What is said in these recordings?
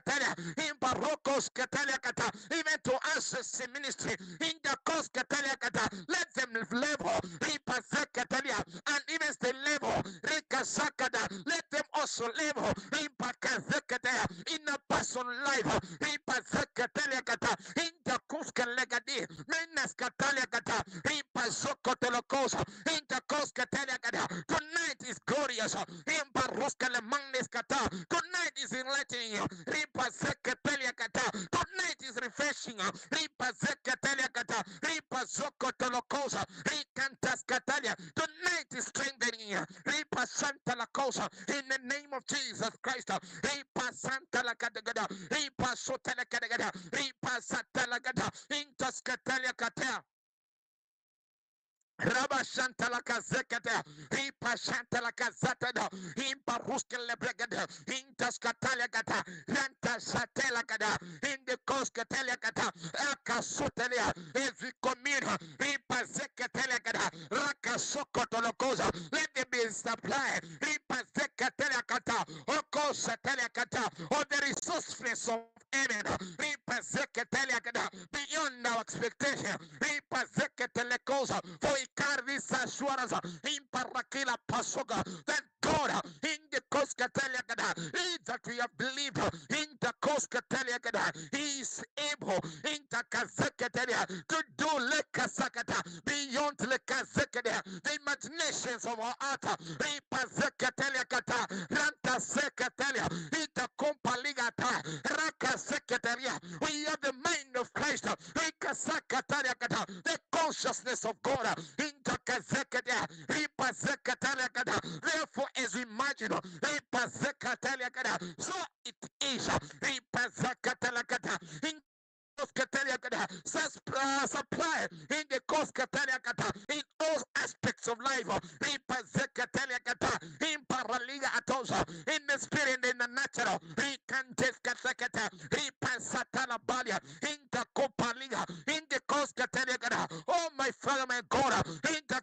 Katalia, in Barocos Katalia Kata, even to access the ministry, in the coast Katalia Kata, let them level, Ripazek Katalia, and even the level, Rikazakada, let them also level, Ripakazekata, in a person life, Ripazekatalia Kata, in the Kuska Legadi, Menas Katalia Kata, Ripazokotolokosa, in the Coast Katalia Kata. Tonight is glorious, in Baruska Lemangnes Kata, tonight is enlightening you, Ripazekatalia Kata, tonight is refreshing, Ripazekatalia Kata, Ripazokotolokosa, Rikantas Katalia, tonight is strengthening you, Ripasanta Lakosa, in the name of Jesus Christ, Ripasanta Lakadagada, Ripasotala Kadagada, Ripasatala Gada, Intaskatalia Kata. Rabba Shantala Kazekata, Ripa Shantala Kazata, Impa Ruskele Bregada, Intaskatalia Gata, Ranta Satela Gada, in the Koskatalia Gata, Akasotelia, every community, Ripa Zekatalia Gata, Raka Sokotolokosa, let there be supply, Ripa Zekatalia Gata, Oko Satelia Gata, or the resourcefulness of heaven, Ripa Zekatalia Gata, beyond our expectation, Ripa Zekatalia Cosa, for we carry this assurance in Parakila Pasoga that God in the Koskatalia Gada, that we have believed in the Koskatalia Gada, He is able in the Kazekatalia to do Lekasakata beyond Lekazekadia, the imaginations of our heart, Ripazekatalia Kata, Ranta Sekatalia, Ita Compaligata, Raka Sekatalia. We have the mind of Christ, Rikasakatalia Kata, the consciousness of God in the Kazekadia, Ripazekatalia Kata. Therefore, as we imagine, Ripazekatalia Kata, so it is, Ripazekatalia Kata, in supply in the coast in all aspects of life. In paraliga atosa, in the spirit, in the natural. In the copaliga, in the coast oh my Father, my God, in the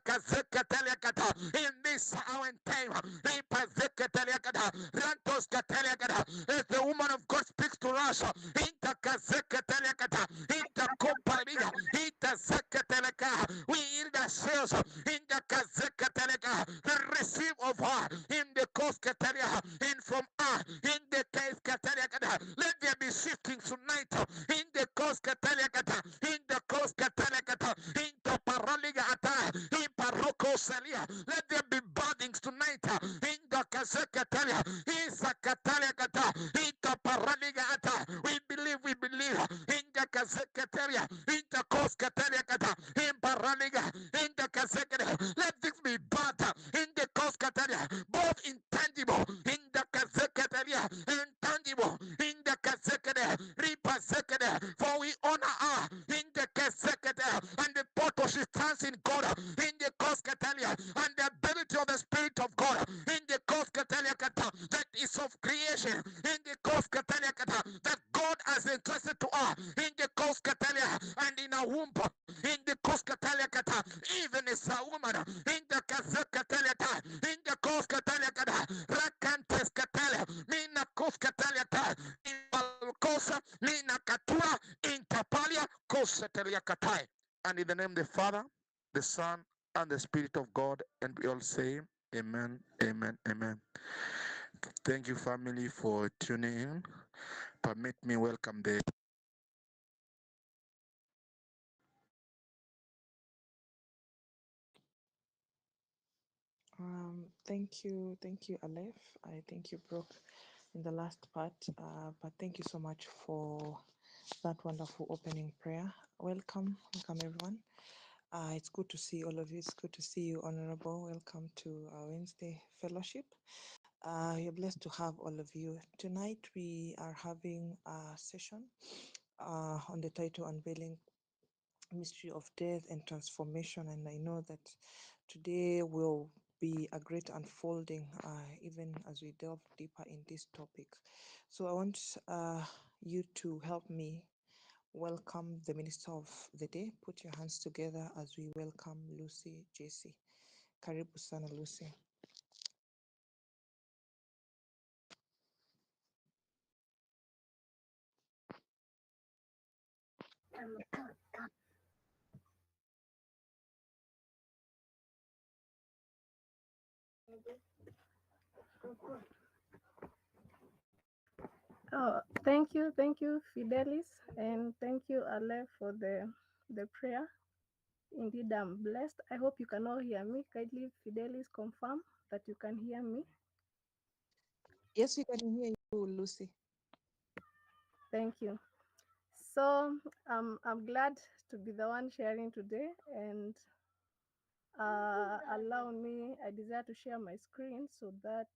in this hour and time, as the woman of God speaks to us, in the we yield ourselves in the Kazekataleka, receive of her in the Koskatalia, and from her in the Kazekataleka. Let there be shifting tonight in the Koskatalia, in the Koskatalia, in the Paraliga Ata, in Paroko Salia. Let there be burdens tonight in the Kazekatalia, in Sakatalia, in the Paraliga Ata. We believe in the Kazekatalia, in the Koskatalia, in Paraliga, in the Kazekatalia. Let this be bad in the Koskatalia, both intangible in the Kazekatalia and tangible in the Kazekatalia, Ripazekatalia. For we honor her in the Kazekatalia, and the purpose she stands in God in the Koskatalia, and the ability of the Spirit of God in the Koskatalia that is of creation in the Koskatalia that God has entrusted to her in the Koskatalia and in a womb in the Koskatalia even as a woman in the Kazakatalia in the Koskatalia Rakantes Katalia Mina Koskatalia in Balkosa Mina Katua in Tapalia Kosatalia Katai. And in the name of the Father, the Son, and the Spirit of God, and we all say amen, amen, amen. Thank you, family, for tuning in. Permit me welcome the Thank you, Aleph. I think you broke in the last part, but thank you so much for that wonderful opening prayer. Welcome everyone. It's good to see all of you. It's good to see you, Honorable. Welcome to our Wednesday fellowship. We're blessed to have all of you. Tonight we are having a session on the title Unveiling, Mystery of Death and Transformation, and I know that today will be a great unfolding even as we delve deeper in this topic. So I want you to help me welcome the minister of the day. Put your hands together as we welcome Lucy JC. Karibu sana Lucy. Oh, thank you, Fidelis, and thank you, Ale, for the prayer. Indeed, I'm blessed. I hope you can all hear me. Kindly, Fidelis, confirm that you can hear me. Yes, we can hear you, Lucy. Thank you. So I'm glad to be the one sharing today, and allow me. I desire to share my screen so that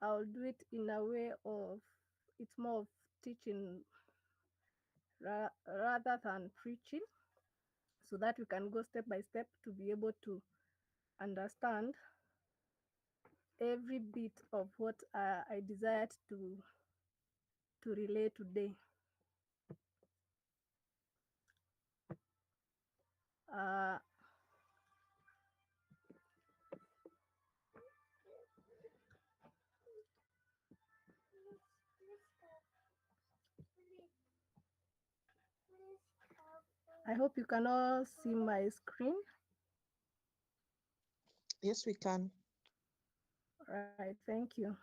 I'll do it in a way of it's more of teaching rather than preaching, so that we can go step by step to be able to understand every bit of what I desired to relay today. Uh, I hope you can all see my screen. Yes, we can. Right, thank you.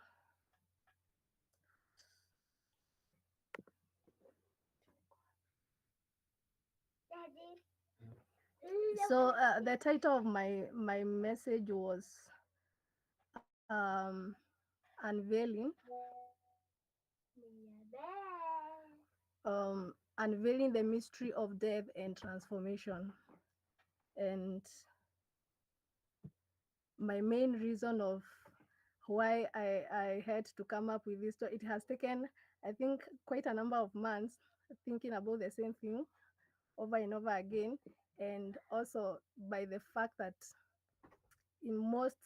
So the title of my message was unveiling, unveiling the mystery of death and transformation. And my main reason of why I had to come up with this story, it has taken, I think, quite a number of months thinking about the same thing over and over again. And also by the fact that in most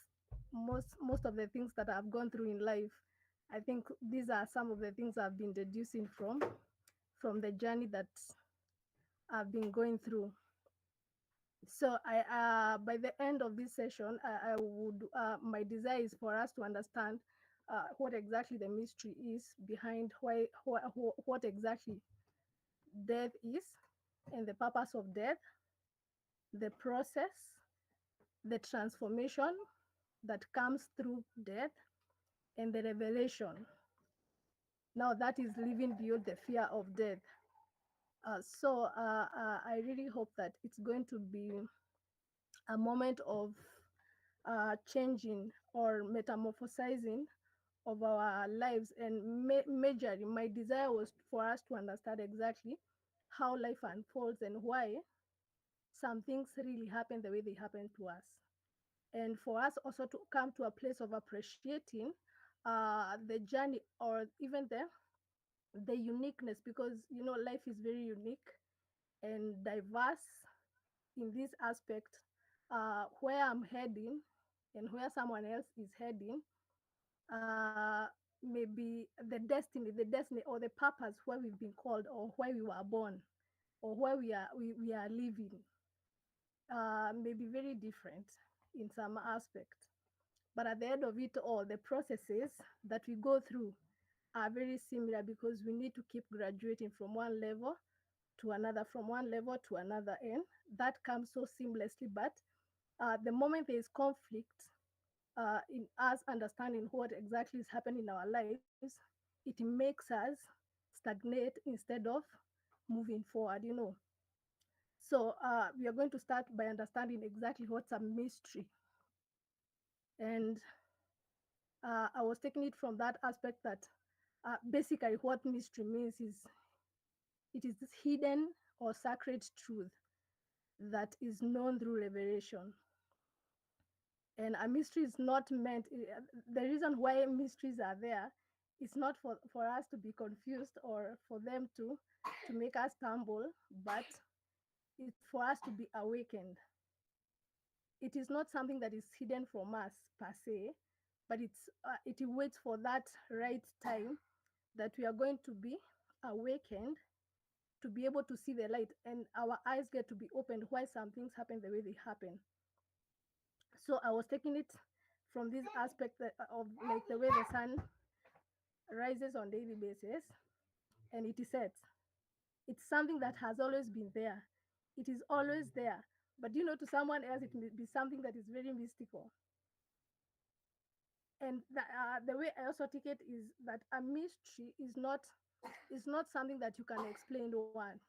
of the things that I've gone through in life, I think these are some of the things I've been deducing from the journey that I've been going through. So I by the end of this session, I would my desire is for us to understand what exactly the mystery is behind what exactly death is, and the purpose of death, the process, the transformation that comes through death, and the revelation. Now that is living beyond the fear of death. I really hope that it's going to be a moment of changing or metamorphosizing of our lives. And majorly, my desire was for us to understand exactly how life unfolds and why some things really happen the way they happen to us. And for us also to come to a place of appreciating the journey, or even the uniqueness, because life is very unique and diverse in this aspect. Where I'm heading and where someone else is heading, uh, maybe the destiny or the purpose where we've been called, or where we were born, or where we are living, may be very different in some aspect. But at the end of it all, the processes that we go through are very similar, because we need to keep graduating from one level to another, from one level to another, and that comes so seamlessly. But the moment there is conflict in us understanding what exactly is happening in our lives, it makes us stagnate instead of moving forward. So we are going to start by understanding exactly what's a mystery. And I was taking it from that aspect that basically what mystery means is it is this hidden or sacred truth that is known through revelation. And a mystery is not meant, the reason why mysteries are there is not for us to be confused or for them to make us stumble, but it's for us to be awakened. It is not something that is hidden from us per se, but it waits for that right time that we are going to be awakened, to be able to see the light, and our eyes get to be opened why some things happen the way they happen. So I was taking it from this aspect of like the way the sun rises on daily basis and it sets. It's something that has always been there. It is always there. But to someone else, it may be something that is very mystical. And the way I also take it is that a mystery is not something that you can explain once.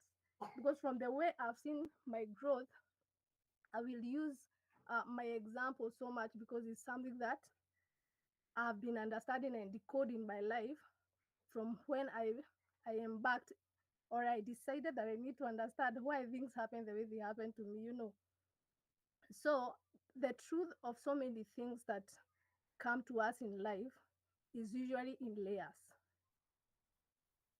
Because from the way I've seen my growth, I will use my example so much because it's something that I've been understanding and decoding my life from when I embarked, or I decided that I need to understand why things happen the way they happen to me. So the truth of so many things that come to us in life is usually in layers.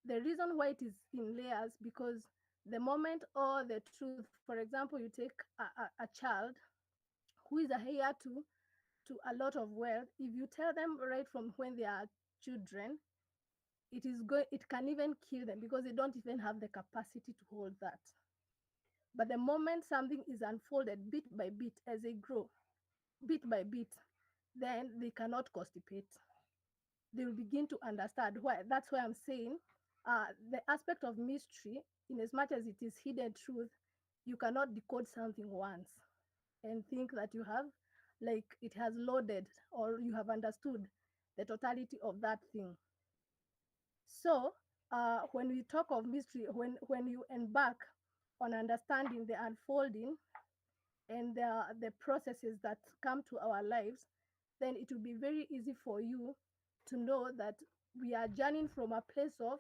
The reason why it is in layers, because the moment or the truth, for example, you take a child who is a heir to a lot of wealth. If you tell them right from when they are children, it can even kill them because they don't even have the capacity to hold that. But the moment something is unfolded bit by bit as they grow, bit by bit, then they cannot constipate. They will begin to understand why. That's why I'm saying the aspect of mystery, in as much as it is hidden truth, you cannot decode something once and think that you have, like, it has loaded or you have understood the totality of that thing. So when we talk of mystery, when you embark on understanding the unfolding and the processes that come to our lives, then it will be very easy for you to know that we are journeying from a place of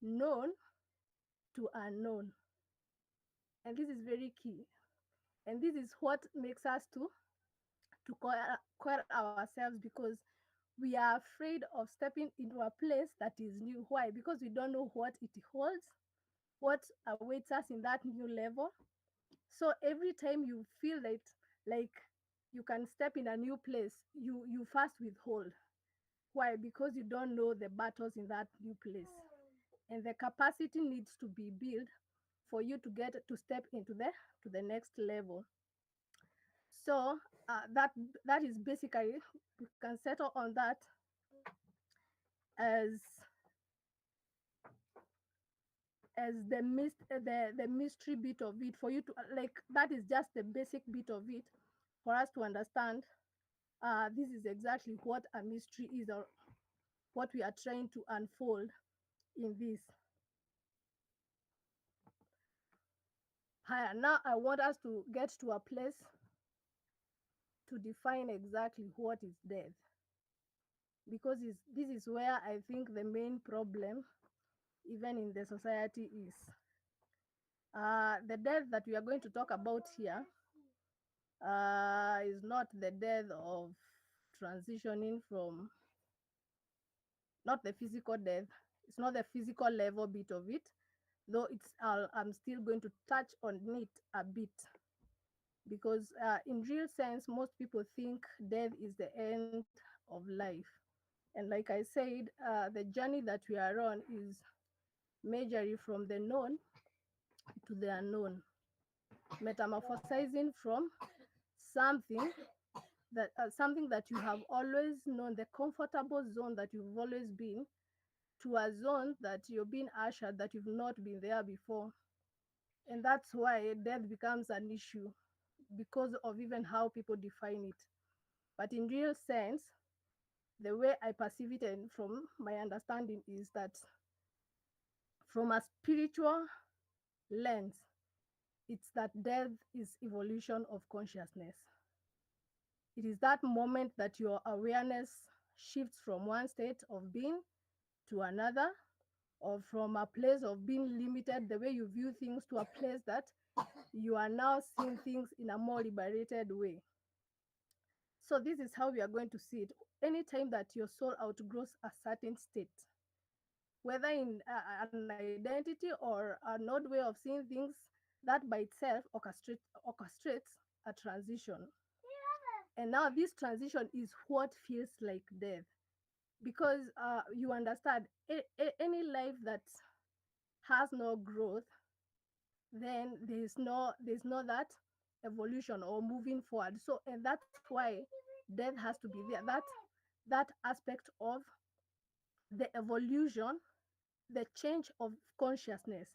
known to unknown. And this is very key. And this is what makes us to call ourselves, because we are afraid of stepping into a place that is new. Why? Because we don't know what it holds, what awaits us in that new level. So every time you feel like you can step in a new place, you first withhold. Why? Because you don't know the battles in that new place. And the capacity needs to be built for you to get to step into the next level. So that is basically, we can settle on that as the mystery bit of it, for you to like, that is just the basic bit of it for us to understand this is exactly what a mystery is, or what we are trying to unfold in this. Now I want us to get to a place to define exactly what is death, because this is where I think the main problem, even in the society, is. The death that we are going to talk about here is not the death of transitioning from, not the physical death. It's not the physical level bit of it, though I'm still going to touch on it a bit, because in real sense, most people think death is the end of life. And like I said, the journey that we are on is majorly from the known to the unknown, metamorphosizing from something that you have always known, the comfortable zone that you've always been, to a zone that you're being ushered that you've not been there before. And that's why death becomes an issue, because of even how people define it. But in real sense, the way I perceive it and from my understanding is that from a spiritual lens, it's that death is evolution of consciousness. It is that moment that your awareness shifts from one state of being to another, or from a place of being limited, the way you view things, to a place that you are now seeing things in a more liberated way. So this is how we are going to see it. Anytime that your soul outgrows a certain state, whether in an identity or an odd way of seeing things, that by itself orchestrates a transition. And now this transition is what feels like death, because you understand, any life that has no growth, then there's no that evolution or moving forward. So, and that's why death has to be there. That aspect of the evolution, the change of consciousness,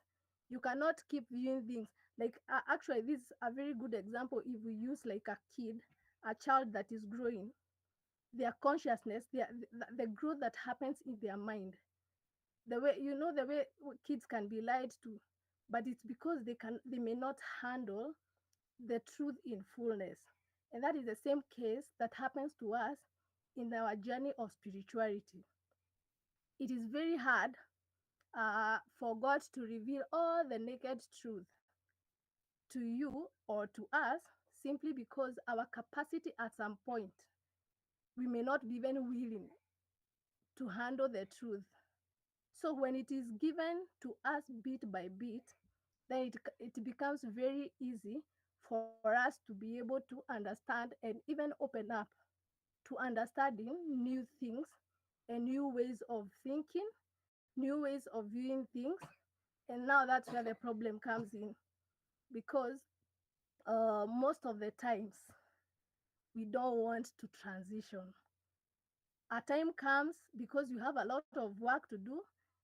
You cannot keep viewing things like actually this is a very good example. If we use like a kid, a child that is growing, their consciousness, the growth that happens in their mind, the way, the way kids can be lied to, but it's because they may not handle the truth in fullness. And that is the same case that happens to us in our journey of spirituality. It is very hard for God to reveal all the naked truth to you or to us, simply because our capacity at some point, we may not be even willing to handle the truth. So when it is given to us bit by bit, then it becomes very easy for us to be able to understand and even open up to understanding new things and new ways of thinking, new ways of viewing things. And now that's where the problem comes in, because most of the times we don't want to transition. A time comes because you have a lot of work to do,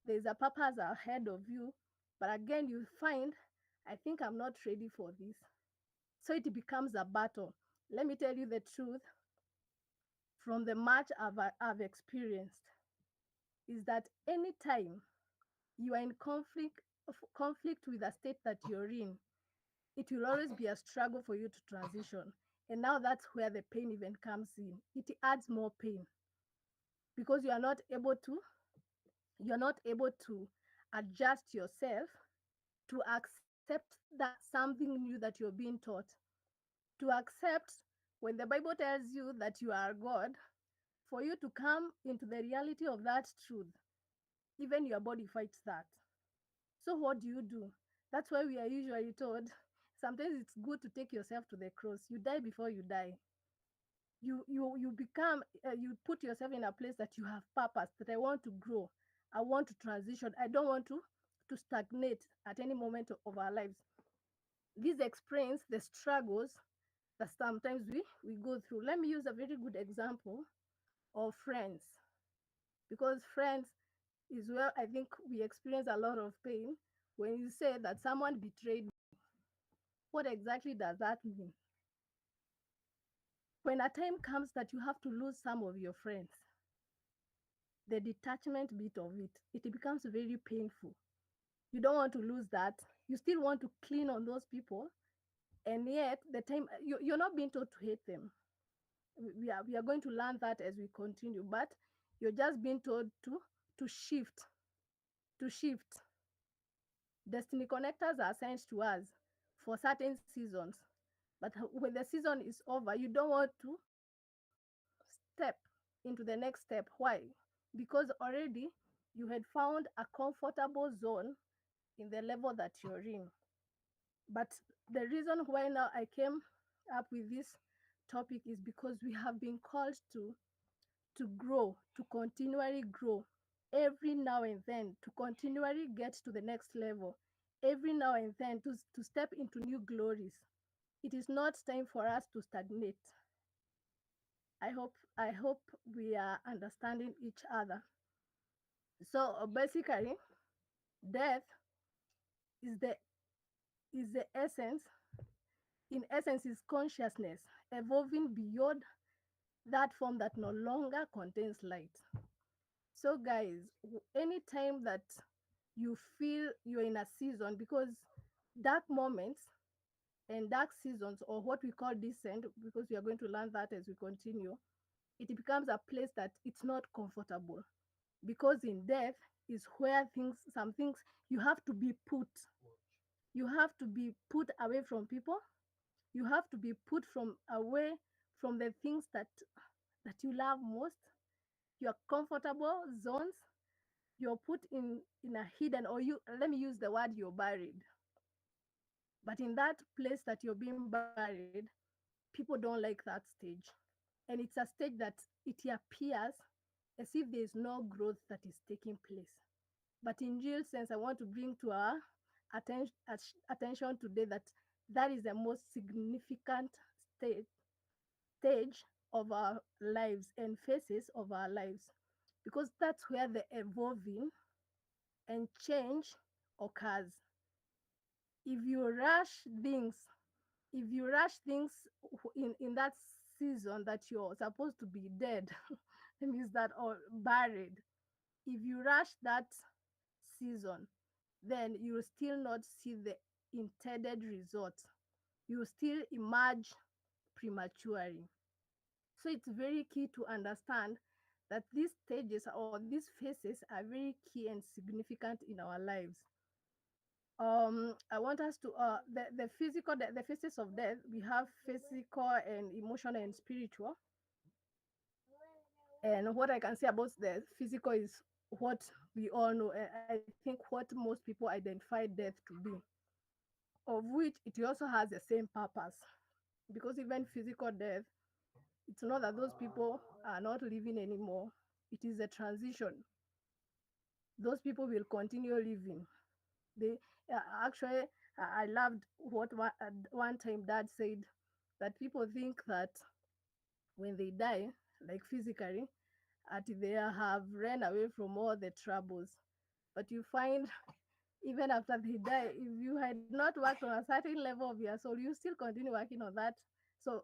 there's a purpose ahead of you, but again you find, I think I'm not ready for this. So it becomes a battle. Let me tell you the truth from the much I've experienced is that anytime you are in conflict with the state that you're in, it will always be a struggle for you to transition. And now that's where the pain even comes in. It adds more pain because you're not able to adjust yourself to accept that something new that you're being taught, to accept when the Bible tells you that you are God, for you to come into the reality of that truth, even your body fights that. So what do? That's why we are usually told sometimes it's good to take yourself to the cross. You die before you die. You become you put yourself in a place that you have purpose, that I want to grow, I want to transition, I don't want to stagnate at any moment of our lives. This explains the struggles that sometimes we go through. Let me use a very good example of friends, because friends is where I think we experience a lot of pain. When you say that someone betrayed me, what exactly does that mean? When a time comes that you have to lose some of your friends, the detachment bit of it becomes very painful. You don't want to lose that. You still want to clean on those people, and yet the time you're not being told to hate them. We are going to learn that as we continue, but you're just being told to shift, to shift. Destiny connectors are sent to us for certain seasons, but when the season is over, you don't want to step into the next step. Why? Because already you had found a comfortable zone in the level that you're in. But the reason why now I came up with this topic is because we have been called to grow, to continually grow every now and then, to continually get to the next level, every now and then to step into new glories. It is not time for us to stagnate. I hope we are understanding each other. So basically, death is the essence. In essence, is consciousness evolving beyond that form that no longer contains light. So, guys, anytime that you feel you're in a season, because dark moments and dark seasons, or what we call descent, because we are going to learn that as we continue, it becomes a place that it's not comfortable. Because in death is where some things you have to be put. You have to be put away from people. You have to be put from away from the things that you love most, your comfortable zones. You're put in a hidden, or you let me use the word, you're buried. But in that place that you're being buried, people don't like that stage. And it's a stage that it appears as if there's no growth that is taking place. But in real sense, I want to bring to our attention today that that is the most significant stage of our lives and phases of our lives, because that's where the evolving and change occurs. if you rush things, if you rush things in that season that you're supposed to be dead, means that, or buried, if you rush that season, then you will still not see the intended result. You will still emerge prematurely. So it's very key to understand that these stages or these phases are very key and significant in our lives. I want us to the physical, the phases of death. We have physical and emotional and spiritual. And what I can say about the physical is what we all know. I think what most people identify death to be, of which it also has the same purpose. Because even physical death, it's not that those people are not living anymore. It is a transition. Those people will continue living. They actually, I loved what one time dad said, that people think that when they die, like physically, at they have ran away from all the troubles. But you find even after they die, if you had not worked on a certain level of your soul, you still continue working on that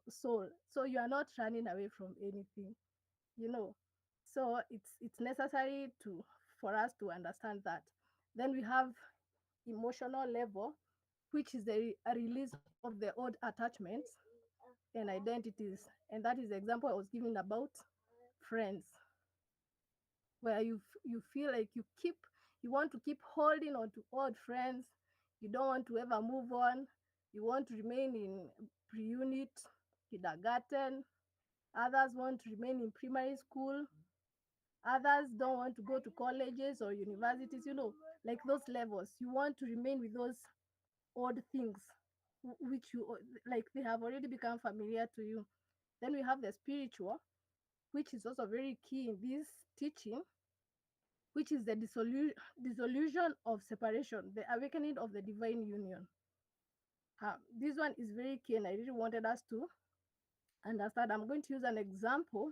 soul. So you are not running away from anything, you know. So it's necessary to for us to understand that. Then we have emotional level, which is a release of the old attachments and identities. And that is the example I was giving about friends, where you feel like you want to keep holding on to old friends. You don't want to ever move on. You want to remain in pre-unit, kindergarten. Others want to remain in primary school. Others don't want to go to colleges or universities, like those levels. You want to remain with those odd things, which you like, they have already become familiar to you. Then we have the spiritual, which is also very key in this teaching, which is the dissolution of separation, the awakening of the divine union. This one is very key, and I really wanted us to understand. I'm going to use an example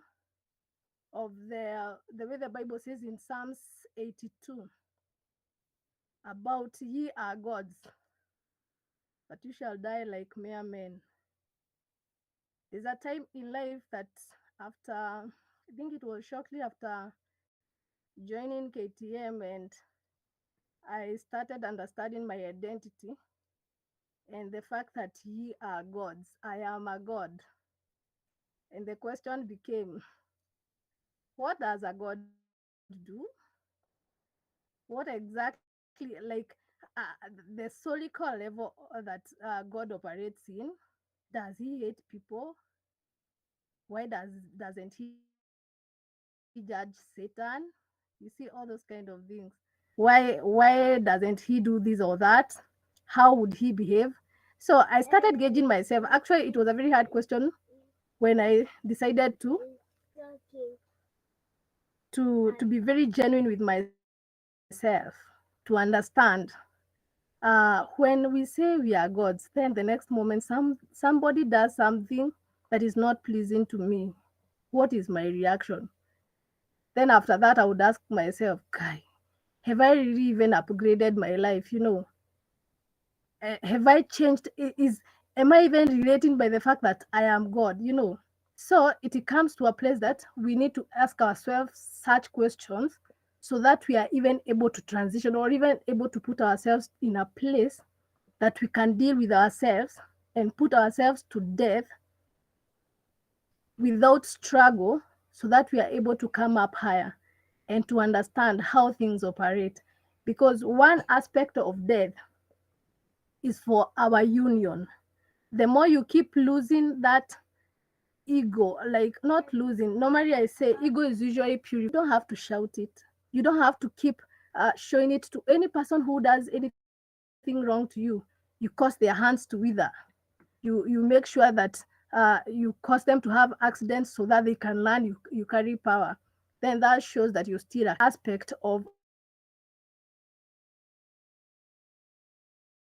of the way the Bible says in Psalms 82 about ye are gods, but you shall die like mere men. There's a time in life that after, I think it was shortly after joining KTM, and I started understanding my identity and the fact that ye are gods. I am a god. And the question became, what does a god do? What exactly, like the solical level that God operates in? Does he hate people? Why doesn't he judge Satan? You see all those kind of things. Why doesn't he do this or that? How would he behave? So I started gauging myself. Actually, it was a very hard question when I decided to be very genuine with myself, to understand. When we say we are gods, then the next moment somebody does something that is not pleasing to me. What is my reaction? Then after that, I would ask myself, Kai, have I really even upgraded my life? Have I changed? Am I even relating by the fact that I am God? So it comes to a place that we need to ask ourselves such questions, so that we are even able to transition, or even able to put ourselves in a place that we can deal with ourselves and put ourselves to death without struggle, so that we are able to come up higher and to understand how things operate. Because one aspect of death is for our union. The more you keep losing that ego, like not losing, normally I say ego is usually pure. You don't have to shout it. You don't have to keep showing it to any person who does anything wrong to you. You cause their hands to wither. You make sure that you cause them to have accidents so that they can learn you carry power. Then that shows that you still aspect of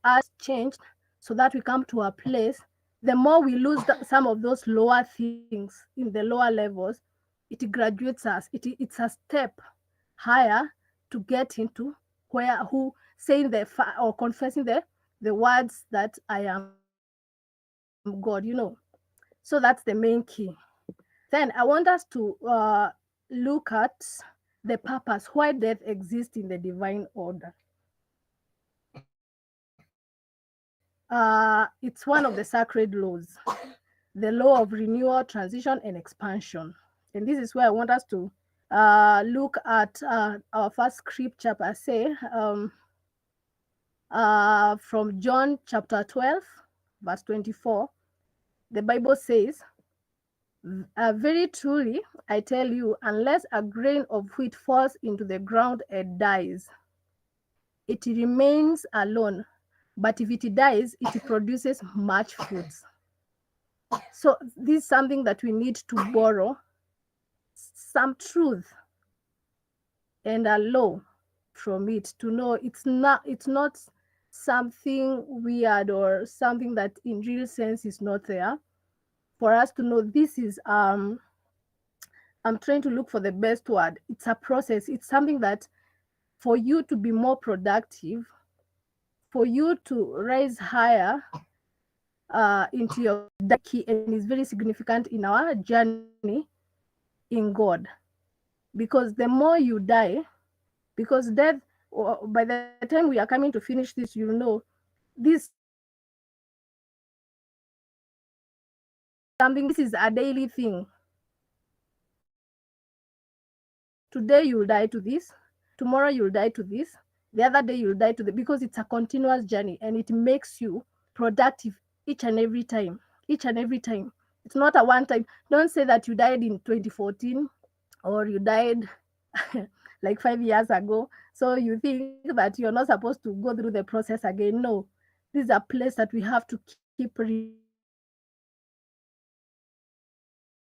us changed, so that we come to a place. The more we lose some of those lower things in the lower levels, it graduates us. It's a step higher to get into where who saying or confessing the the words that I am God, So that's the main key. Then I want us to look at the purpose, why death exists in the divine order. It's one of the sacred laws, the law of renewal, transition, and expansion. And this is where I want us to look at our first scripture per se, from John chapter 12, verse 24. The Bible says, very truly, I tell you, unless a grain of wheat falls into the ground and dies, it remains alone. But if it dies, it produces much fruits. So this is something that we need to borrow some truth and a law from it to know it's not something weird or something that in real sense is not there. For us to know this is I'm trying to look for the best word. It's a process. It's something that for you to be more productive, for you to rise higher into your key, and is very significant in our journey in God. Because the more you die, because death, by the time we are coming to finish this, you'll know this something, this is a daily thing. Today you'll die to this, tomorrow you'll die to this, the other day you'll die to the, because it's a continuous journey and it makes you productive each and every time. Each and every time. It's not a one time. Don't say that you died in 2014 or you died like 5 years ago. So you think that you're not supposed to go through the process again. No, this is a place that we have to keep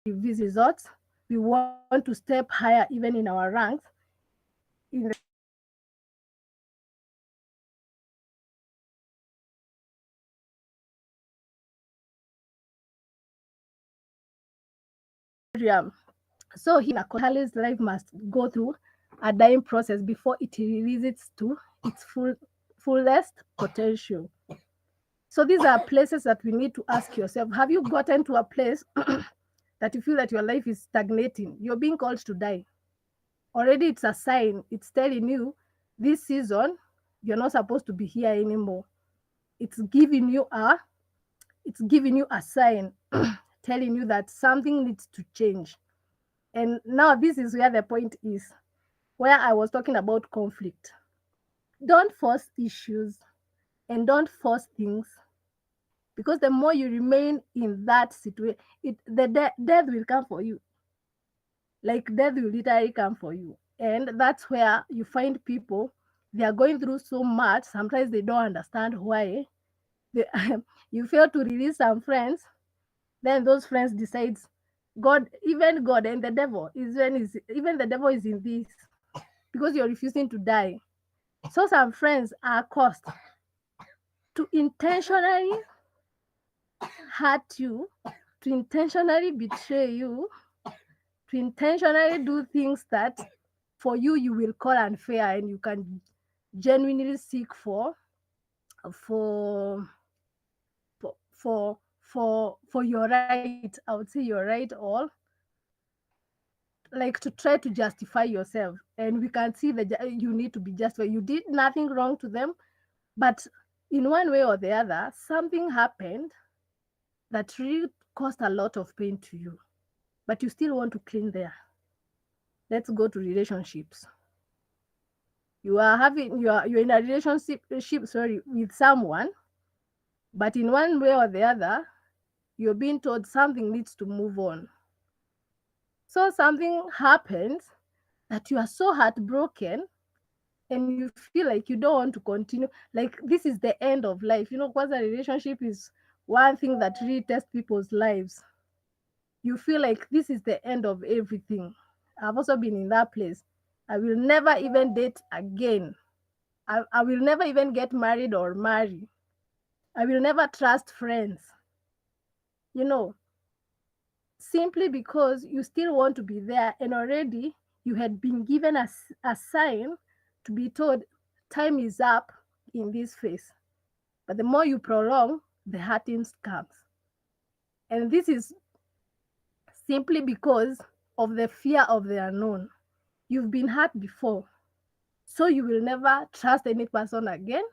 results. We want to step higher even in our ranks. In the so he Halley's life must go through a dying process before it releases to its fullest potential. So these are places that we need to ask yourself. Have you gotten to a place that you feel that your life is stagnating? You're being called to die. Already it's a sign. It's telling you this season you're not supposed to be here anymore. It's giving you a sign telling you that something needs to change. And now this is where the point is, where I was talking about conflict. Don't force issues and don't force things, because the more you remain in that situation, death will come for you. Like death will literally come for you. And that's where you find people, they are going through so much. Sometimes they don't understand why. They, you fail to release some friends, then those friends decides even God and the devil even the devil is in this, because you're refusing to die. So some friends are caused to intentionally hurt you, to intentionally betray you, to intentionally do things that for you you will call unfair, and you can genuinely seek for for your right. I would say your right, all like to try to justify yourself. And we can see that you need to be justified. You did nothing wrong to them, but in one way or the other, something happened that really caused a lot of pain to you, but you still want to clean there. Let's go to relationships. You're in a relationship, with someone, but in one way or the other, you're being told something needs to move on. So something happens that you are so heartbroken and you feel like you don't want to continue. Like this is the end of life. Because a relationship is one thing that really tests people's lives. You feel like this is the end of everything. I've also been in that place. I will never even date again. I will never even get married or marry. I will never trust friends. You know, simply because you still want to be there, and already you had been given a sign to be told time is up in this phase. But the more you prolong, the hurting comes. And this is simply because of the fear of the unknown. You've been hurt before, so you will never trust any person again.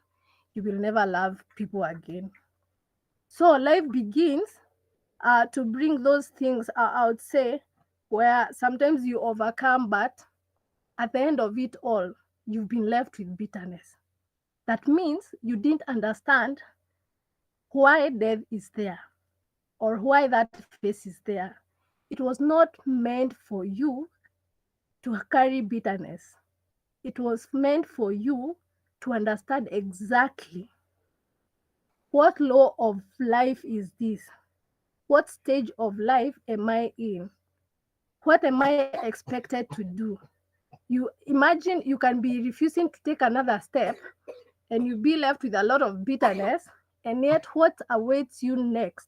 You will never love people again. So life begins to bring those things, I would say, where sometimes you overcome, but at the end of it all, you've been left with bitterness. That means you didn't understand why death is there or why that face is there. It was not meant for you to carry bitterness. It was meant for you to understand exactly what law of life is this? What stage of life am I in? What am I expected to do? You imagine you can be refusing to take another step and you be left with a lot of bitterness, and yet what awaits you next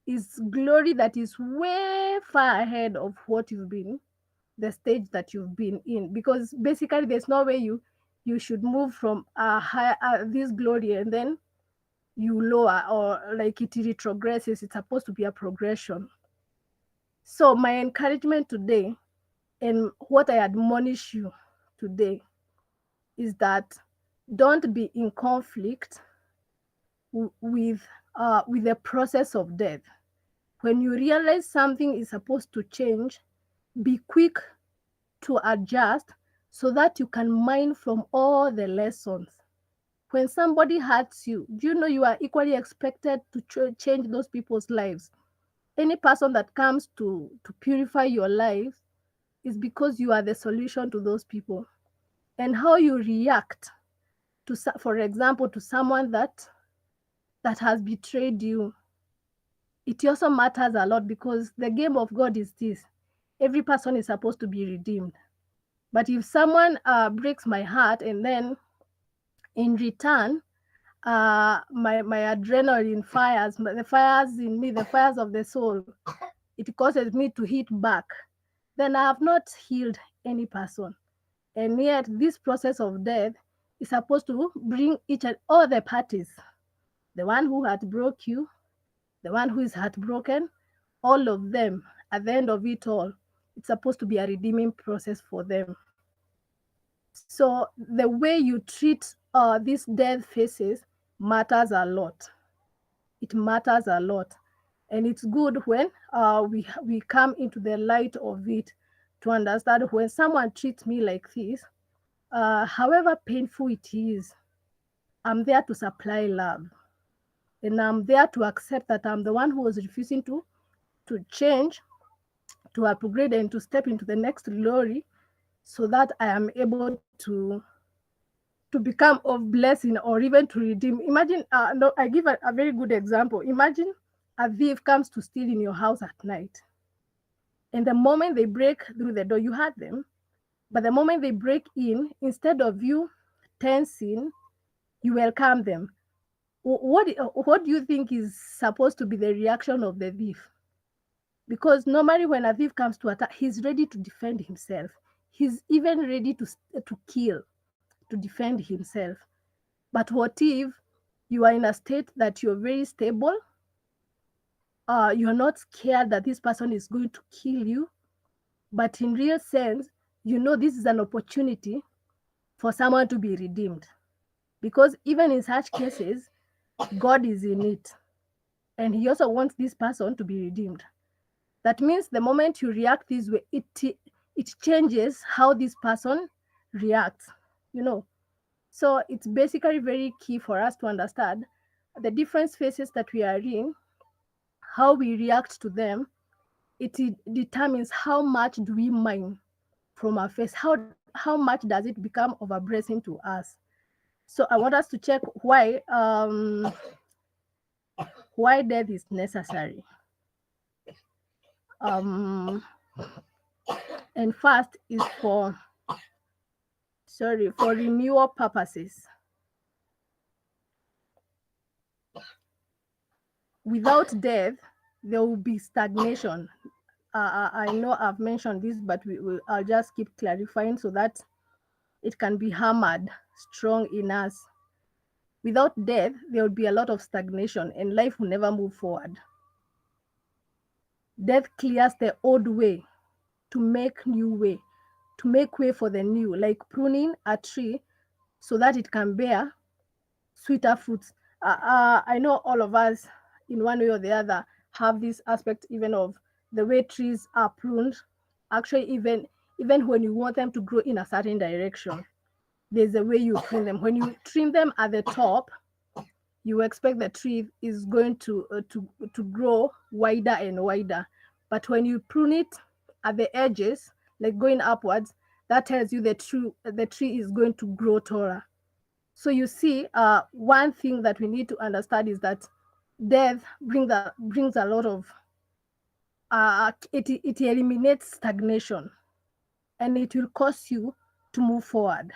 is glory that is way far ahead of what you've been, the stage that you've been in. Because basically there's no way you should move from a high this glory and then you lower, or like it retrogresses. It's supposed to be a progression. So my encouragement today and what I admonish you today is that don't be in conflict with the process of death. When you realize something is supposed to change, be quick to adjust so that you can mine from all the lessons. When somebody hurts you, do you know you are equally expected to change those people's lives? Any person that comes to purify your life is because you are the solution to those people. And how you react to, for example, to someone that has betrayed you, it also matters a lot, because the game of God is this: every person is supposed to be redeemed. But if someone breaks my heart and then in return my adrenaline fires, the fires in me, the fires of the soul, it causes me to hit back, then I have not healed any person. And yet this process of death is supposed to bring each and all the parties, the one who had broke you, the one who is heartbroken, all of them, at the end of it all, it's supposed to be a redeeming process for them. So the way you treat these death phases matters a lot. It matters a lot. And it's good when we come into the light of it to understand when someone treats me like this, however painful it is, I'm there to supply love. And I'm there to accept that I'm the one who was refusing to change, to upgrade, and to step into the next glory, so that I am able to become of blessing or even to redeem. Imagine, no, I give a very good example. Imagine a thief comes to steal in your house at night. And the moment they break through the door, you heard them. But the moment they break in, instead of you tensing, you welcome them. What do you think is supposed to be the reaction of the thief? Because normally when a thief comes to attack, he's ready to defend himself. He's even ready to kill, to defend himself. But what if you are in a state that you're very stable? You're not scared that this person is going to kill you, but in real sense, you know this is an opportunity for someone to be redeemed. Because even in such cases, God is in it. And he also wants this person to be redeemed. That means the moment you react this way, it changes how this person reacts, you know. So it's basically very key for us to understand the different phases that we are in, how we react to them. It determines how much do we mine from our face, how much does it become of a blessing to us. So I want us to check why death is necessary. And first is for renewal purposes. Without death, there will be stagnation. I know I've mentioned this, but I'll just keep clarifying so that it can be hammered strong in us. Without death, there will be a lot of stagnation and life will never move forward. Death clears the old way to make new way, to make way for the new, like pruning a tree so that it can bear sweeter fruits. I know all of us, in one way or the other, have this aspect even of the way trees are pruned. Actually, even when you want them to grow in a certain direction, there's a way you prune them. When you trim them at the top, you expect the tree is going to grow wider and wider. But when you prune it at the edges, like going upwards, that tells you the tree is going to grow taller. So you see, one thing that we need to understand is that death brings a lot of it eliminates stagnation, and it will cause you to move forward.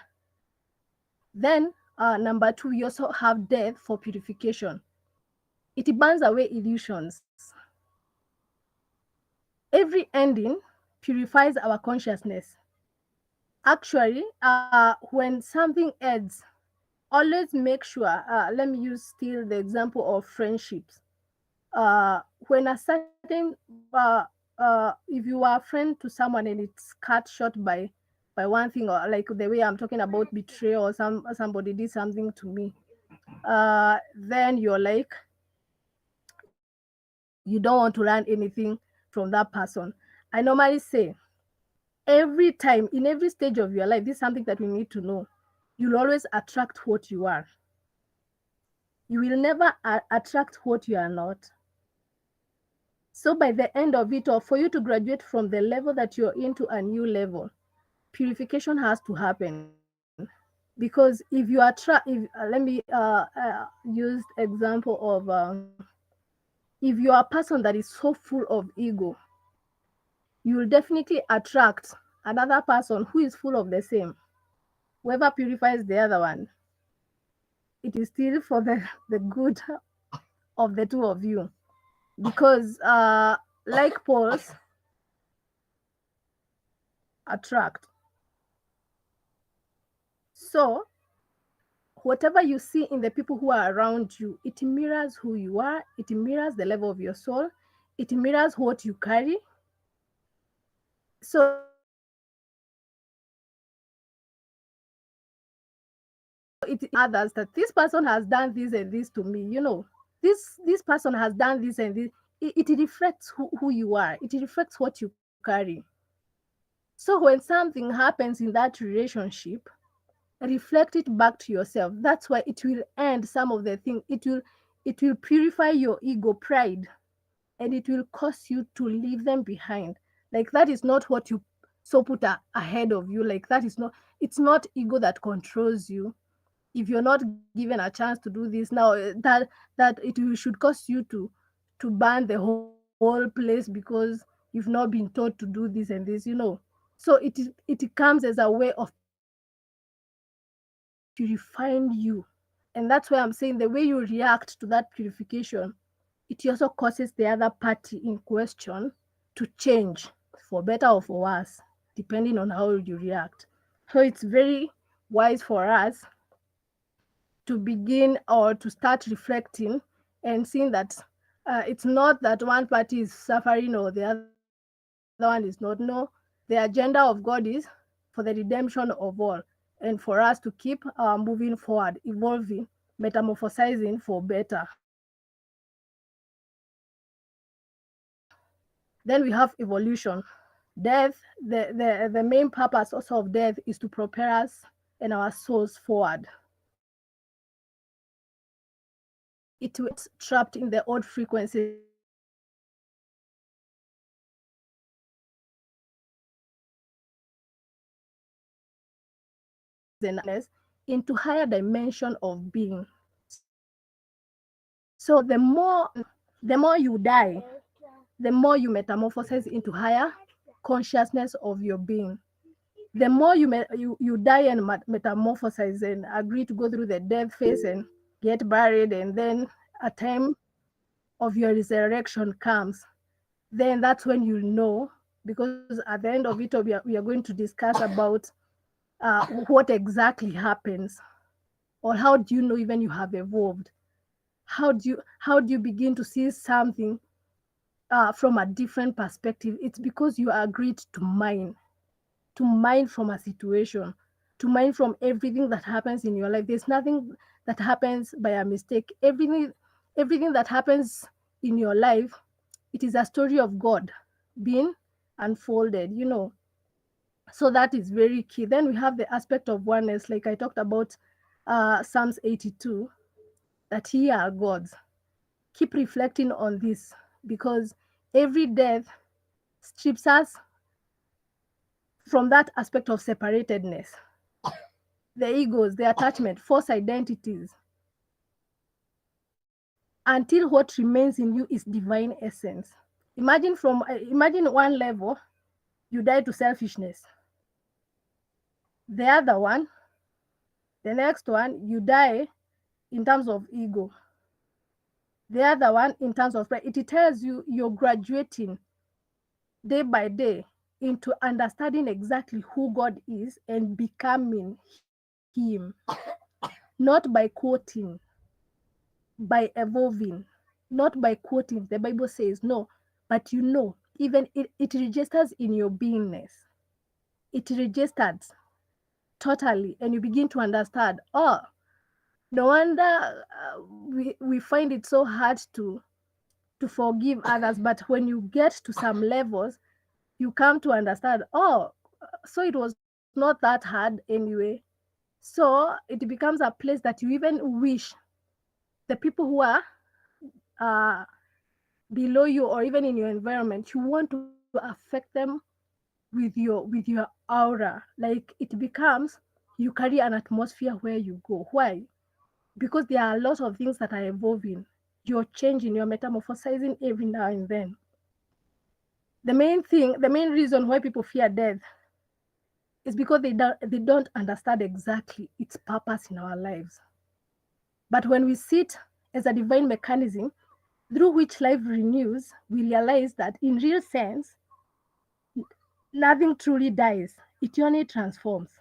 Then number two, we also have death for purification. It burns away illusions. Every ending purifies our consciousness. Actually, when something ends, always make sure, let me use still the example of friendships. When a certain, if you are a friend to someone and it's cut short by one thing, or like the way I'm talking about betrayal, or somebody did something to me, then you're like, you don't want to learn anything from that person. I normally say, every time, in every stage of your life, this is something that we need to know. You'll always attract what you are. You will never attract what you are not. So by the end of it, or for you to graduate from the level that you're into a new level, purification has to happen. Because if you attract, if let me use example of, if you are a person that is so full of ego, you will definitely attract another person who is full of the same. Whoever purifies the other one, it is still for the good of the two of you. Because like poles attract. So whatever you see in the people who are around you, it mirrors who you are, it mirrors the level of your soul, it mirrors what you carry. So it others that this person has done this and this to me, this person has done this and this. It reflects who you are, it reflects what you carry. So when something happens in that relationship, reflect it back to yourself. That's why it will end some of the things. It will purify your ego pride, and it will cause you to leave them behind. Like that is not what you so put ahead of you. Like that is not, it's not ego that controls you. If you're not given a chance to do this now, that should cause you to burn the whole place because you've not been taught to do this and this. So it comes as a way of purifying you. And that's why I'm saying the way you react to that purification, it also causes the other party in question to change for better or for worse, depending on how you react. So it's very wise for us to begin or to start reflecting and seeing that it's not that one party is suffering or the other one is not. No, the agenda of God is for the redemption of all, and for us to keep moving forward, evolving, metamorphosizing for better. Then we have evolution. Death, the main purpose also of death is to propel us and our souls forward. It will trapped in the old frequencies and patterns, and it will propel us into higher dimension of being. So the more you die, the more you metamorphosize into higher consciousness of your being. The more you die and metamorphosize and agree to go through the death phase and get buried, and then a time of your resurrection comes, then that's when you know, because at the end of it we are going to discuss about what exactly happens Or how do you know even you have evolved? How do you begin to see something from a different perspective? It's because you agreed to mine from a situation, to mine from everything that happens in your life. There's nothing that happens by a mistake. Everything that happens in your life, it is a story of God being unfolded, So that is very key. Then we have the aspect of oneness, like I talked about Psalms 82, that ye are gods. Keep reflecting on this, because every death strips us from that aspect of separatedness, the egos, the attachment, false identities, until what remains in you is divine essence. Imagine one level, you die to selfishness. The other one, the next one, you die in terms of ego. The other one in terms of pride. It tells you you're graduating day by day into understanding exactly who God is and becoming Him, not by quoting, by evolving, not by quoting. The Bible says no, but even it registers in your beingness. It registers totally, and you begin to understand. Oh, no wonder we find it so hard to forgive others. But when you get to some levels, you come to understand, oh, so it was not that hard anyway. So it becomes a place that you even wish the people who are uh, below you or even in your environment, you want to affect them with your aura. Like it becomes, you carry an atmosphere where you go. Why? Because there are a lot of things that are evolving. You're changing, you're metamorphosizing every now and then. The main reason why people fear death is because they don't understand exactly its purpose in our lives. But when we sit as a divine mechanism through which life renews, we realize that in real sense, nothing truly dies. It only transforms.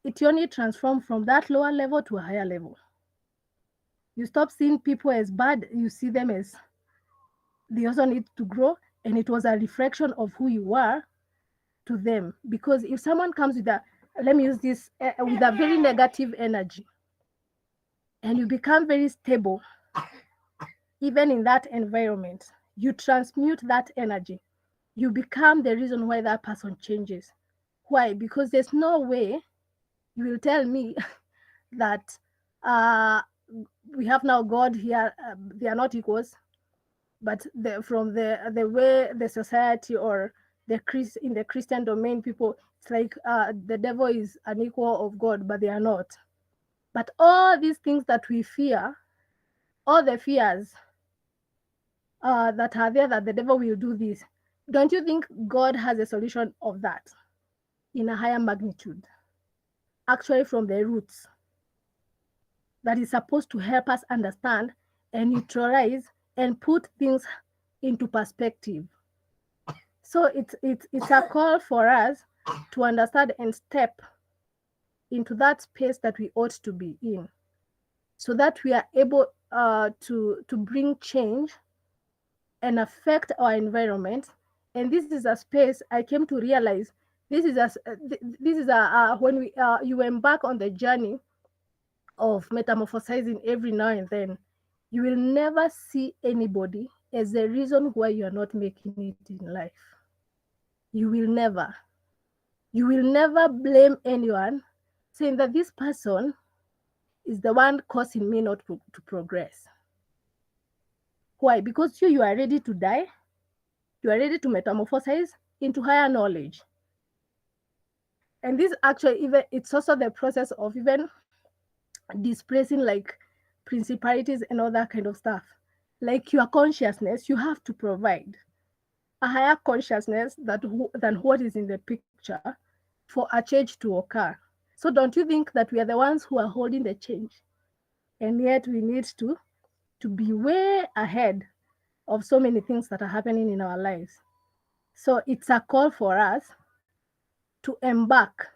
It only transforms from that lower level to a higher level. You stop seeing people as bad, you see them as they also need to grow, and it was a reflection of who you are to them. Because if someone comes with let me use this, with a very negative energy, and you become very stable, even in that environment, you transmute that energy. You become the reason why that person changes. Why? Because there's no way you will tell me that uh, we have now God here, they are not equals, but from the way the society or in the Christian domain, people, it's like the devil is an equal of God, but they are not. But all these things that we fear, all the fears that are there, that the devil will do this, don't you think God has a solution of that in a higher magnitude? Actually, from the roots, that is supposed to help us understand and neutralize and put things into perspective. So it's a call for us to understand and step into that space that we ought to be in, so that we are able to bring change and affect our environment. And this is a space I came to realize. This is a when we you embark on the journey of metamorphosizing every now and then, you will never see anybody as the reason why you are not making it in life. You will never. You will never blame anyone, saying that this person is the one causing me not to progress. Why? Because you are ready to die. You are ready to metamorphosize into higher knowledge. And this actually, even it's also the process of even displacing like principalities and all that kind of stuff. Like your consciousness, you have to provide a higher consciousness than what is in the picture for a change to occur. So don't you think that we are the ones who are holding the change? And yet we need to be way ahead of so many things that are happening in our lives. So it's a call for us to embark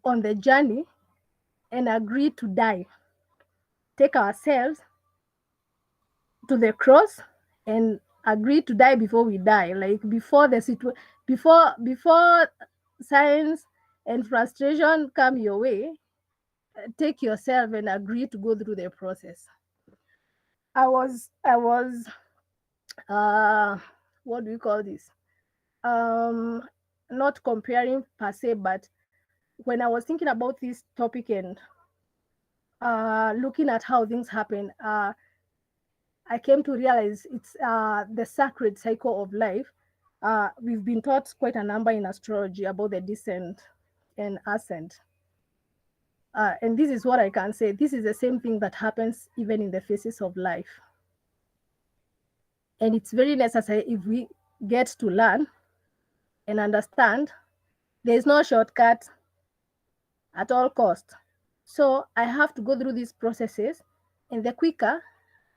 on the journey and agree to die, take ourselves to the cross and agree to die before we die, like before before science and frustration come your way. Take yourself and agree to go through the process. I was uh what do we call this, um not comparing per se, but when I was thinking about this topic and looking at how things happen, I came to realize it's the sacred cycle of life. We've been taught quite a number in astrology about the descent and ascent. And this is what I can say. This is the same thing that happens even in the phases of life. And it's very necessary if we get to learn and understand there is no shortcut at all cost. So I have to go through these processes, and the quicker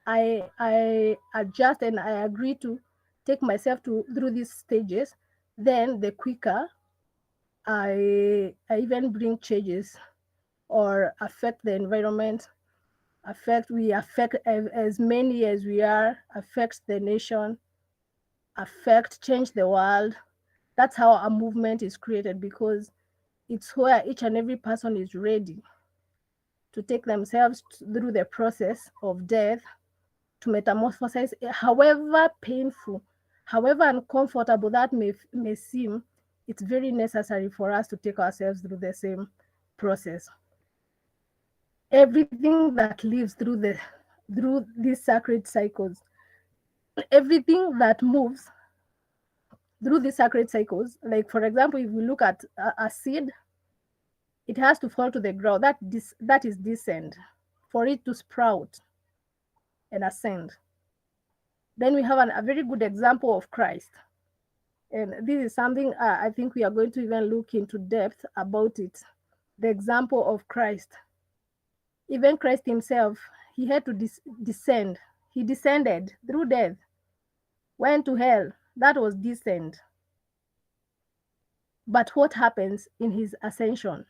I adjust and I agree to take myself through these stages, then the quicker I even bring changes or affect the environment, affect as many as we are, affect the nation, change the world. That's how a movement is created, because it's where each and every person is ready to take themselves through the process of death, to metamorphosize, however painful, however uncomfortable that may seem. It's very necessary for us to take ourselves through the same process. Everything that lives through these sacred cycles, everything that moves through these sacred cycles, like for example, if we look at a seed, it has to fall to the ground. That is descent for it to sprout and ascend. Then we have a very good example of Christ. And this is something I think we are going to even look into depth about it. The example of Christ. Even Christ himself, he had to descend. He descended through death, went to hell. That was descent. But what happens in his ascension?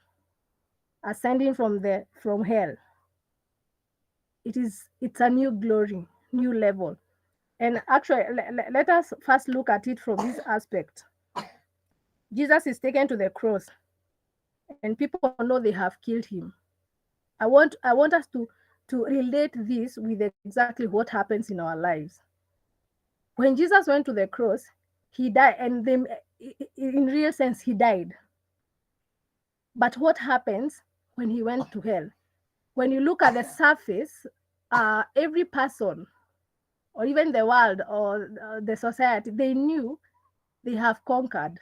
Ascending from hell. It's a new glory, new level. And actually, let us first look at it from this aspect. Jesus is taken to the cross, and people know they have killed him. I want us to relate this with exactly what happens in our lives. When Jesus went to the cross, he died, and then in real sense he died. But what happens when he went to hell? When you look at the surface, every person, or even the world or the society, they knew they have conquered.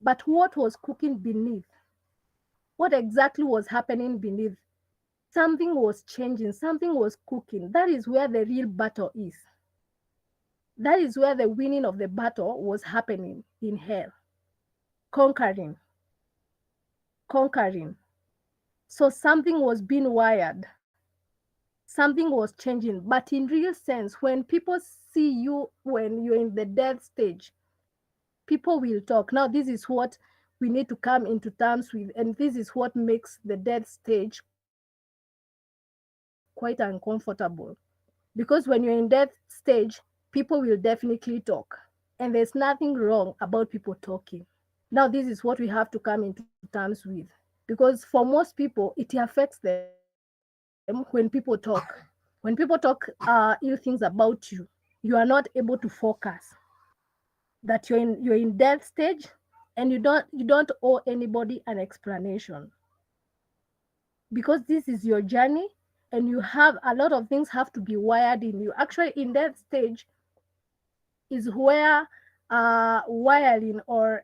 But what was cooking beneath? What exactly was happening beneath? Something was changing, something was cooking. That is where the real battle is. That is where the winning of the battle was happening in hell. Conquering. Conquering. So something was being wired. Something was changing. But in real sense, when people see you when you're in the death stage, people will talk. Now, this is what we need to come into terms with, and this is what makes the death stage quite uncomfortable. Because when you're in death stage, people will definitely talk, and there's nothing wrong about people talking. Now, this is what we have to come into terms with, because for most people, it affects them when people talk. When people talk ill things about you, you are not able to focus. That you're in death stage, and you don't owe anybody an explanation, because this is your journey, and you have a lot of things have to be wired in you. Actually, in that stage is where wiring or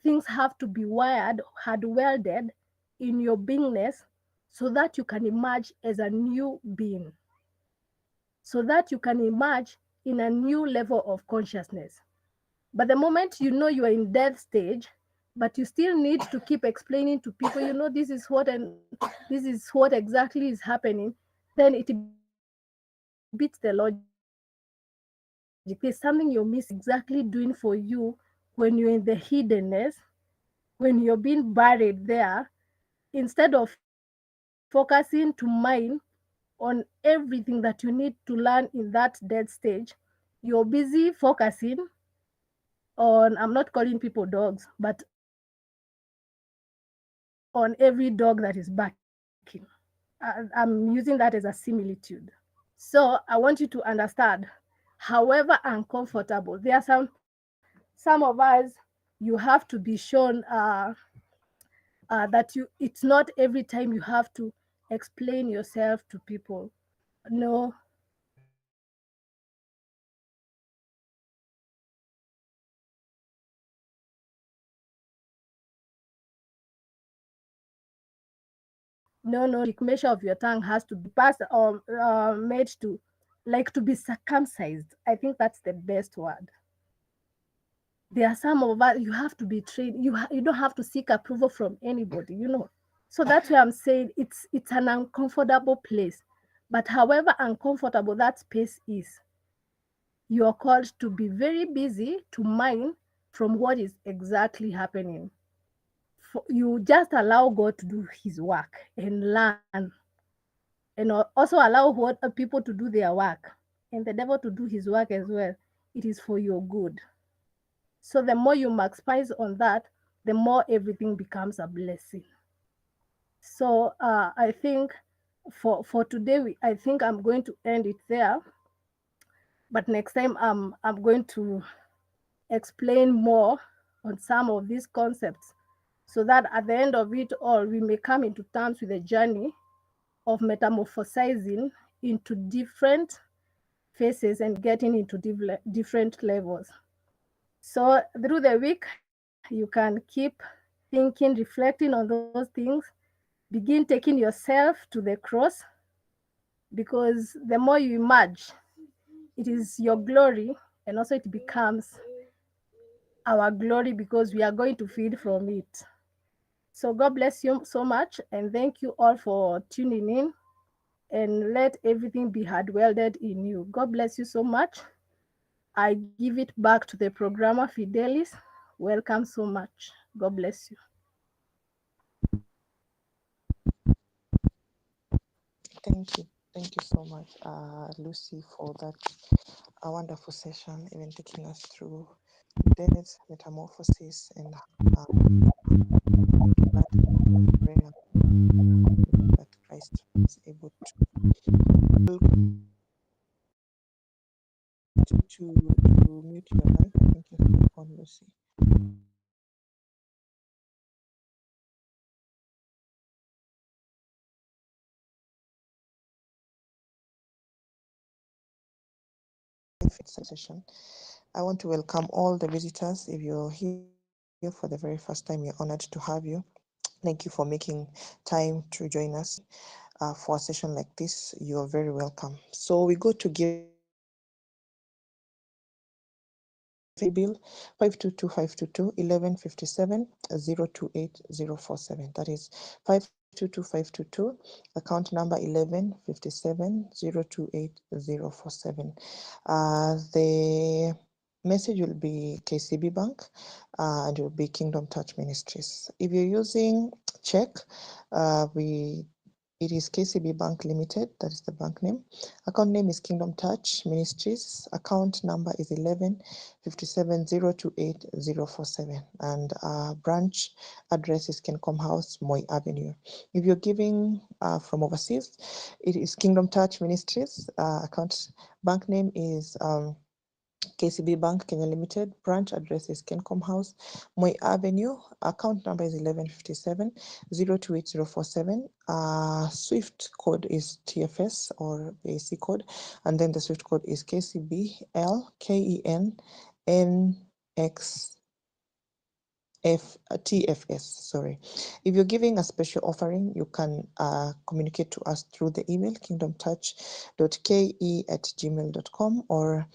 things have to be wired, hard welded in your beingness, so that you can emerge as a new being, so that you can emerge in a new level of consciousness. But the moment you know you are in death stage, but you still need to keep explaining to people, this is what, and this is what exactly is happening, then it beats the logic. There's something you're missing. There's something you're exactly doing for you when you're in the hiddenness, when you're being buried there, instead of you focusing to mine on everything that you need to learn in that dead stage. You're busy focusing on, I'm not calling people dogs, but on every dog that is barking. I'm using that as a similitude. So I want you to understand, however uncomfortable, there are some of us, you have to be shown that it's not every time you have to explain yourself to people. No, no, measure of your tongue has to be passed or made to, like, to be circumcised. I think that's the best word. There are some of us, you have to be trained. You don't have to seek approval from anybody, you know. So that's why I'm saying it's an uncomfortable place. But however uncomfortable that space is, you are called to be very busy to mine from what is exactly happening. You just allow God to do his work and learn, and also allow what people to do their work and the devil to do his work as well. It is for your good. So the more you maximize on that, the more everything becomes a blessing. So I think for today, I think I'm going to end it there. But next time, I'm going to explain more on some of these concepts, so that at the end of it all, we may come into terms with the journey of metamorphosizing into different phases and getting into different levels. So through the week, you can keep thinking, reflecting on those things, begin taking yourself to the cross, because the more you emerge, it is your glory, and also it becomes our glory because we are going to feed from it. So God bless you so much, and thank you all for tuning in, and let everything be hard welded in you. God bless you so much. I give it back to the programmer Fidelis. Welcome so much. God bless you. Thank you. Thank you so much, Lucy, for that a wonderful session, even taking us through death, metamorphosis, and that prayer that Christ was able to mute your life. I think you're still on, Lucy. Session. I want to welcome all the visitors. If you're here for the very first time, we're honored to have you. Thank you for making time to join us for a session like this. You're very welcome. So we go to give Paybill 522-522-1157-028047. That is 522-522, account number 1157-028047. The message will be KCB Bank and it will be Kingdom Touch Ministries. If you're using check, it is KCB Bank Limited, that is the bank name. Account name is Kingdom Touch Ministries. Account number is 1157028047. And branch address is Kencom House, Moi Avenue. If you're giving from overseas, it is Kingdom Touch Ministries. Account bank name is KCB Bank Kenya Limited. Branch address is Kencom House, Moi Avenue. Account number is 1157-028047. Swift code is TFS or AC code, and then the Swift code is KCBLKENXTFS. Sorry. If you're giving a special offering, you can communicate to us through the email kingdomtouch.ke@gmail.com, or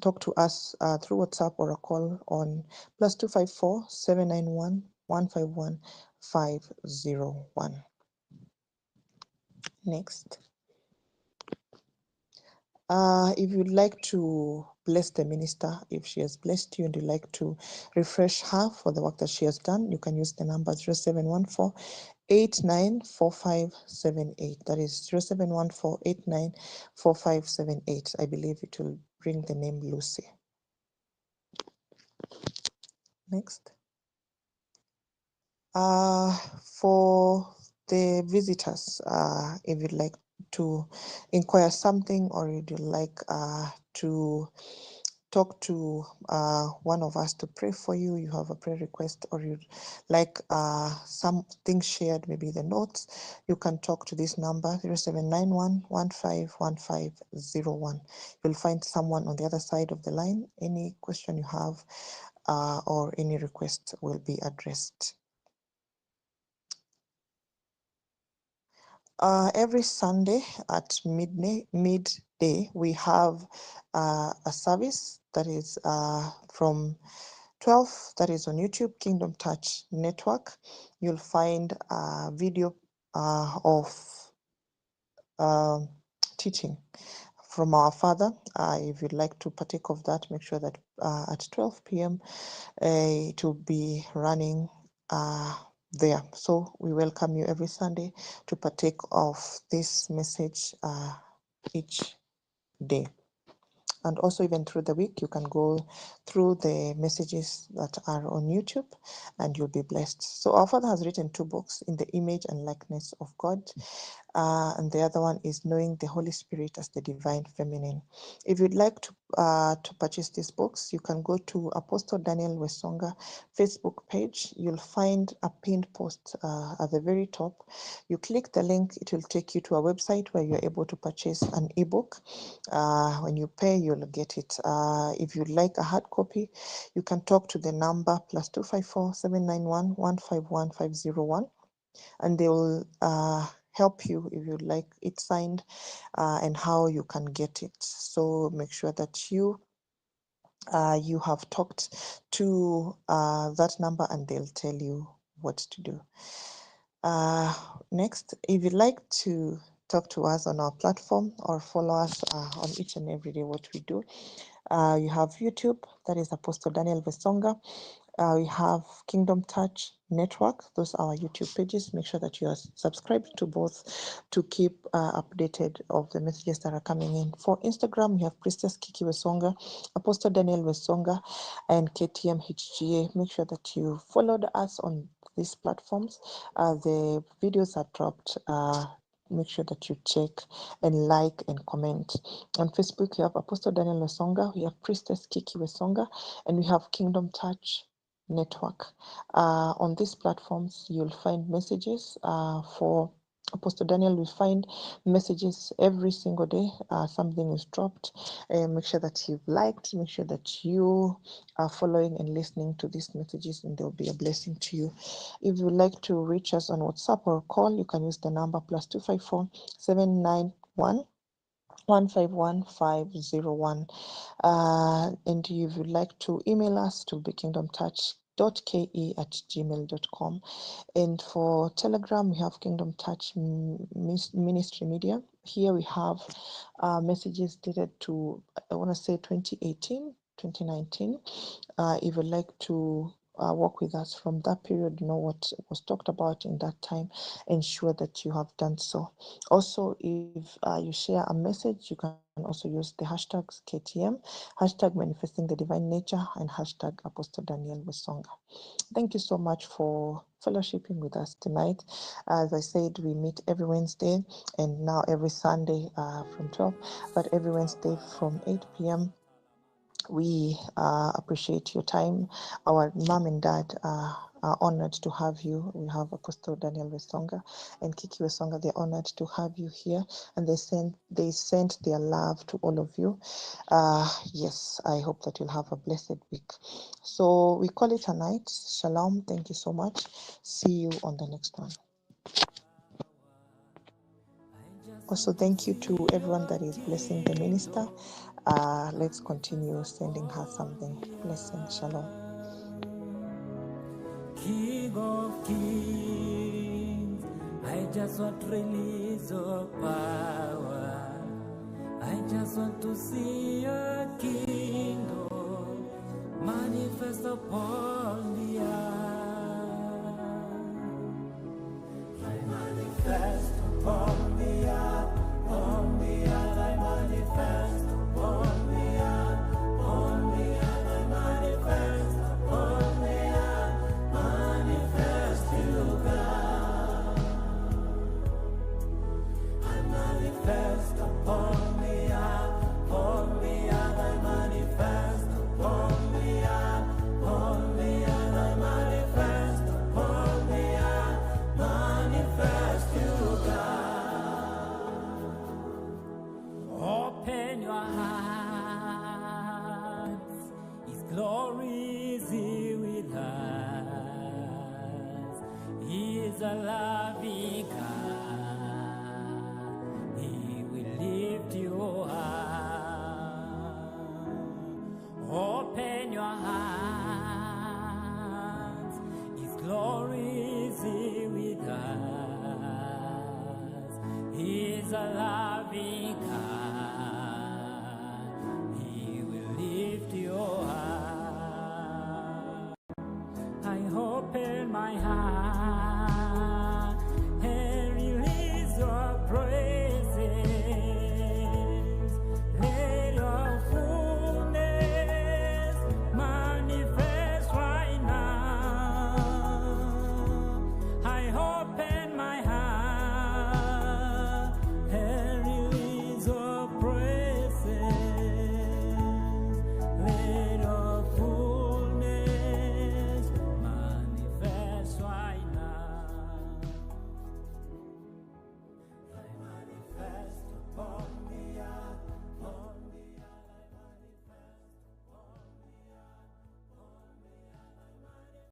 talk to us through WhatsApp or a call on +254 791 151 501. Next. If you'd like to bless the minister, if she has blessed you and you'd like to refresh her for the work that she has done, you can use the number 0714 894578. That is 0714894578. I believe it will bring the name Lucy. Next. For the visitors, if you'd like to inquire something or you'd like to talk to one of us to pray for you, you have a prayer request, or you'd like something shared, maybe the notes, you can talk to this number 0791151501. You'll find someone on the other side of the line. Any question you have or any request will be addressed. Every Sunday at midday, we have a service that is from 12, that is on YouTube, Kingdom Touch Network. You'll find a video of teaching from our Father. If you'd like to partake of that, make sure that at 12 p.m. It will be running there. So we welcome you every Sunday to partake of this message each day. And also even through the week, you can go through the messages that are on YouTube and you'll be blessed. So our Father has written 2 books, In the Image and Likeness of God. And the other one is Knowing the Holy Spirit as the Divine Feminine. If you'd like to purchase these books, you can go to Apostle Daniel Wesonga Facebook page. You'll find a pinned post at the very top. You click the link, it will take you to a website where you're able to purchase an ebook. When you pay, you'll get it. If you'd like a hard copy, you can talk to the number +254 791 151 501, and they will help you if you'd like it signed and how you can get it. So make sure that you have talked to that number and they'll tell you what to do. Next, if you'd like to talk to us on our platform or follow us on each and every day what we do, you have YouTube, that is Apostle Daniel Wesonga. We have Kingdom Touch Network. Those are our YouTube pages. Make sure that you are subscribed to both to keep updated of the messages that are coming in. For Instagram, we have Priestess Kiki Wesonga, Apostle Daniel Wesonga, and KTM HGA. Make sure that you followed us on these platforms. The videos are dropped. Make sure that you check and like and comment. On Facebook, we have Apostle Daniel Wesonga, we have Priestess Kiki Wesonga, and we have Kingdom Touch Network. On these platforms, you'll find messages for Apostle Daniel. We find messages every single day. Something is dropped. Make sure that you've liked. Make sure that you are following and listening to these messages, and they'll be a blessing to you. If you'd like to reach us on WhatsApp or call, you can use the number +254 791 151501. And if you'd like to email us to bekingdomtouch.ke@gmail.com. And for Telegram, we have Kingdom Touch Ministry Media. Here we have messages dated to, I want to say 2018, 2019. If you'd like to work with us from that period, know what was talked about in that time, ensure that you have done so. Also, if you share a message, you can also use the hashtags KTM, hashtag manifesting the divine nature, and hashtag Apostle Daniel Wesonga. Thank you so much for fellowshipping with us tonight. As I said, we meet every Wednesday and now every Sunday from 12, but every Wednesday from 8 p.m. We appreciate your time. Our mom and dad are honored to have you. We have Apostle Daniel Wesonga and Kiki Wesonga. They're honored to have you here, and they sent their love to all of you. Yes, I hope that you'll have a blessed week. So we call it a night. Shalom. Thank you so much. See you on the next one. Also, thank you to everyone that is blessing the minister. Let's continue sending her something. Blessing. Shalom. King of kings, I just want to release your power. I just want to see your kingdom manifest upon the earth. manifest upon me, upon me, and I manifest upon me, upon me, and I manifest upon me, manifest you, God. Open your hearts, His glory is here with us. He is a loving God. He will lift you up. Open your hearts. His glory is here with us. He is a loving God.